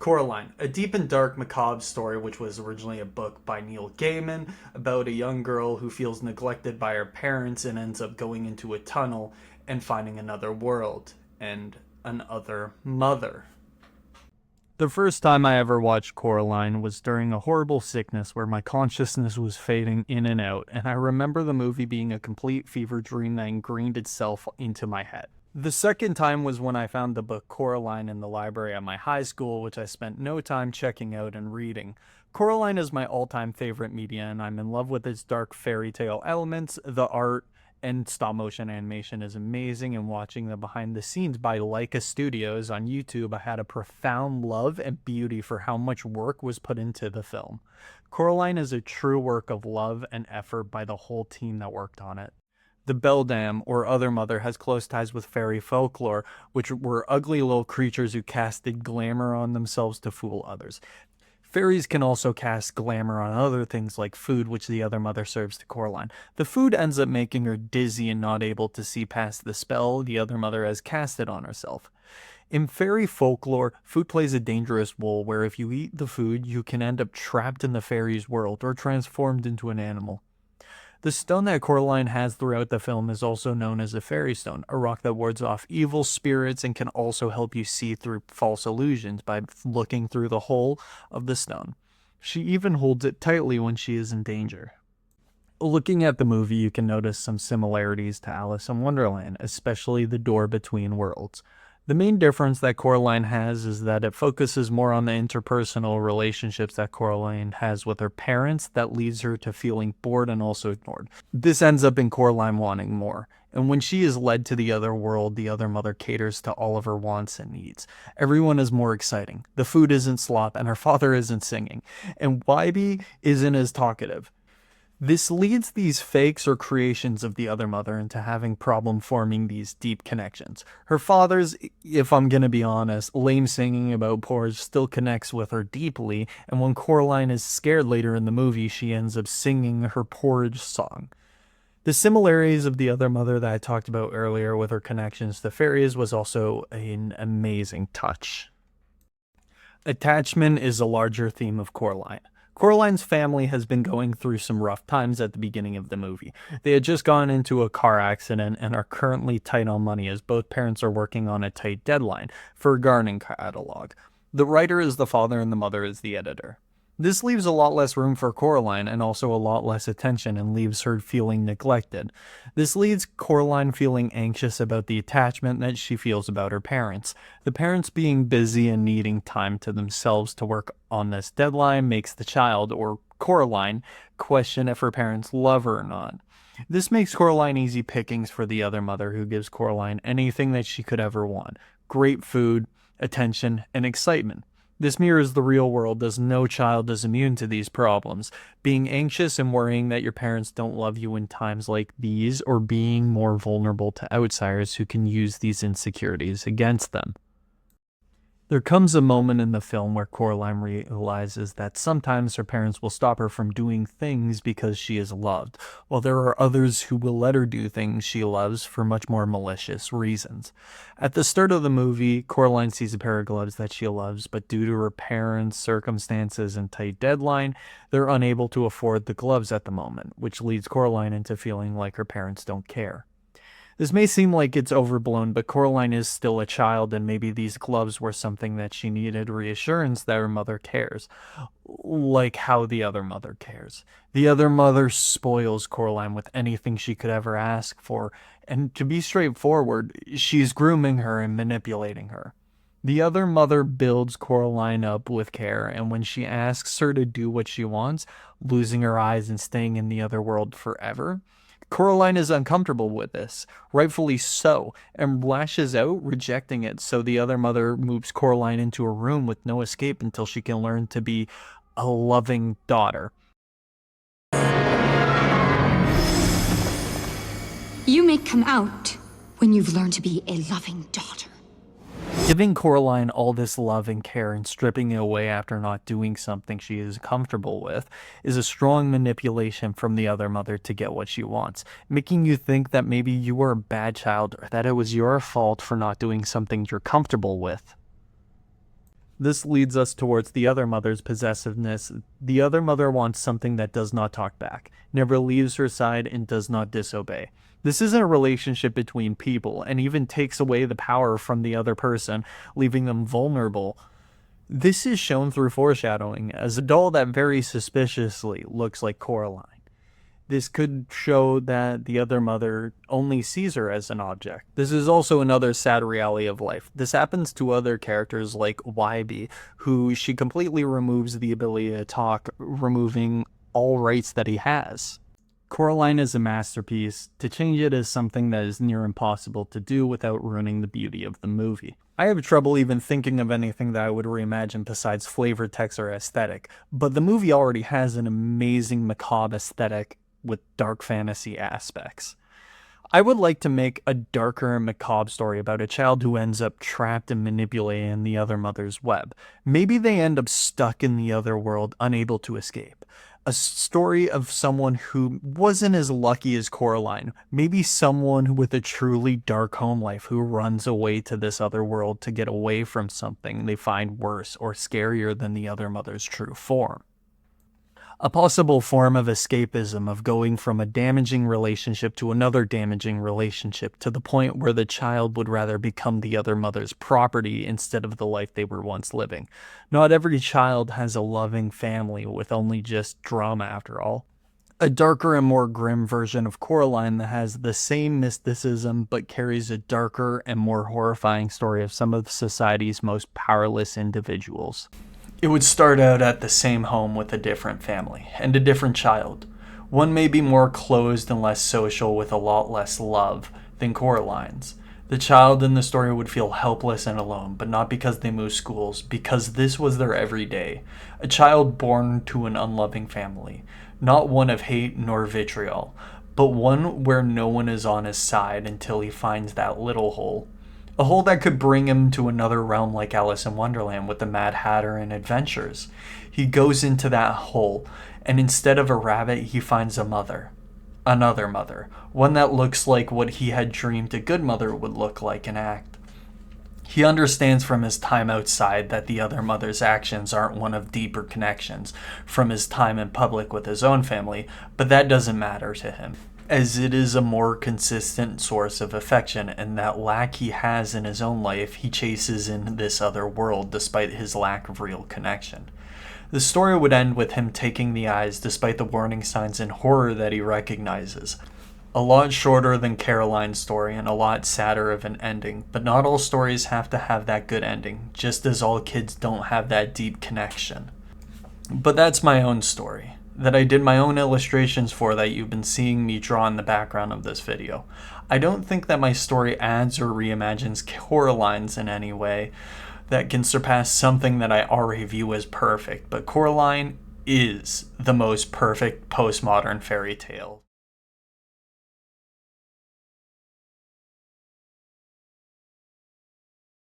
Coraline, a deep and dark macabre story which was originally a book by Neil Gaiman about a young girl who feels neglected by her parents and ends up going into a tunnel and finding another world and another mother. The first time I ever watched Coraline was during a horrible sickness where my consciousness was fading in and out, and I remember the movie being a complete fever dream that ingrained itself into my head. The second time was when I found the book Coraline in the library at my high school, which I spent no time checking out and reading. Coraline is my all-time favorite media, and I'm in love with its dark fairy tale elements. The art and stop motion animation is amazing, and watching the behind the scenes by Leica Studios on YouTube, I had a profound love and beauty for how much work was put into the film. Coraline is a true work of love and effort by the whole team that worked on it. The beldam, or other mother, has close ties with fairy folklore, which were ugly little creatures who casted glamour on themselves to fool others. Fairies can also cast glamour on other things like food, which the other mother serves to Coraline. The food ends up making her dizzy and not able to see past the spell the other mother has casted on herself. In fairy folklore, food plays a dangerous role where if you eat the food, you can end up trapped in the fairy's world or transformed into an animal. The stone that Coraline has throughout the film is also known as a fairy stone, a rock that wards off evil spirits and can also help you see through false illusions by looking through the hole of the stone. She even holds it tightly when she is in danger. Looking at the movie, you can notice some similarities to Alice in Wonderland, especially the door between worlds. The main difference that Coraline has is that it focuses more on the interpersonal relationships that Coraline has with her parents that leads her to feeling bored and also ignored. This ends up in Coraline wanting more. And when she is led to the other world, the other mother caters to all of her wants and needs. Everyone is more exciting. The food isn't slop and her father isn't singing. And Wybie isn't as talkative. This leads these fakes or creations of the other mother into having problem forming these deep connections. Her father's, if I'm gonna be honest, lame singing about porridge still connects with her deeply, and when Coraline is scared later in the movie, she ends up singing her porridge song. The similarities of the other mother that I talked about earlier with her connections to fairies was also an amazing touch. Attachment is a larger theme of Coraline. Coraline's family has been going through some rough times at the beginning of the movie. They had just gone into a car accident and are currently tight on money as both parents are working on a tight deadline for a gardening catalog. The writer is the father and the mother is the editor. This leaves a lot less room for Coraline and also a lot less attention and leaves her feeling neglected. This leaves Coraline feeling anxious about the attachment that she feels about her parents. The parents being busy and needing time to themselves to work on this deadline makes the child, or Coraline, question if her parents love her or not. This makes Coraline easy pickings for the other mother who gives Coraline anything that she could ever want. Great food, attention, and excitement. This mirrors the real world as no child is immune to these problems. Being anxious and worrying that your parents don't love you in times like these, or being more vulnerable to outsiders who can use these insecurities against them. There comes a moment in the film where Coraline realizes that sometimes her parents will stop her from doing things because she is loved, while there are others who will let her do things she loves for much more malicious reasons. At the start of the movie, Coraline sees a pair of gloves that she loves, but due to her parents' circumstances and tight deadline, they're unable to afford the gloves at the moment, which leads Coraline into feeling like her parents don't care. This may seem like it's overblown, but Coraline is still a child, and maybe these gloves were something that she needed reassurance that her mother cares. Like how the other mother cares. The other mother spoils Coraline with anything she could ever ask for, and to be straightforward, she's grooming her and manipulating her. The other mother builds Coraline up with care, and when she asks her to do what she wants, losing her eyes and staying in the other world forever, Coraline is uncomfortable with this, rightfully so, and lashes out, rejecting it, so the other mother moves Coraline into a room with no escape until she can learn to be a loving daughter. You may come out when you've learned to be a loving daughter. Giving Coraline all this love and care and stripping it away after not doing something she is comfortable with is a strong manipulation from the other mother to get what she wants, making you think that maybe you were a bad child or that it was your fault for not doing something you're comfortable with. This leads us towards the other mother's possessiveness. The other mother wants something that does not talk back, never leaves her side, and does not disobey. This isn't a relationship between people, and even takes away the power from the other person, leaving them vulnerable. This is shown through foreshadowing, as a doll that very suspiciously looks like Coraline. This could show that the other mother only sees her as an object. This is also another sad reality of life. This happens to other characters like YB, who she completely removes the ability to talk, removing all rights that he has. Coraline is a masterpiece. To change it is something that is near impossible to do without ruining the beauty of the movie. I have trouble even thinking of anything that I would reimagine besides flavor, text, or aesthetic, but the movie already has an amazing macabre aesthetic with dark fantasy aspects. I would like to make a darker and macabre story about a child who ends up trapped and manipulated in the other mother's web. Maybe they end up stuck in the other world, unable to escape. A story of someone who wasn't as lucky as Coraline. Maybe someone with a truly dark home life who runs away to this other world to get away from something they find worse or scarier than the other mother's true form. A possible form of escapism, of going from a damaging relationship to another damaging relationship, to the point where the child would rather become the other mother's property instead of the life they were once living. Not every child has a loving family with only just drama, after all. A darker and more grim version of Coraline that has the same mysticism but carries a darker and more horrifying story of some of society's most powerless individuals. It would start out at the same home with a different family and a different child. One may be more closed and less social with a lot less love than Coraline's. The child in the story would feel helpless and alone, but not because they moved schools, because this was their everyday. A child born to an unloving family, not one of hate nor vitriol, but one where no one is on his side until he finds that little hole. A hole that could bring him to another realm like Alice in Wonderland with the Mad Hatter and adventures. He goes into that hole, and instead of a rabbit, he finds a mother. Another mother. One that looks like what he had dreamed a good mother would look like and act. He understands from his time outside that the other mother's actions aren't one of deeper connections from his time in public with his own family, but that doesn't matter to him, as it is a more consistent source of affection, and that lack he has in his own life he chases in this other world despite his lack of real connection. The story would end with him taking the eyes despite the warning signs and horror that he recognizes. A lot shorter than Caroline's story and a lot sadder of an ending, but not all stories have to have that good ending, just as all kids don't have that deep connection. But that's my own story, that I did my own illustrations for, that you've been seeing me draw in the background of this video. I don't think that my story adds or reimagines Coraline's in any way that can surpass something that I already view as perfect, but Coraline is the most perfect postmodern fairy tale.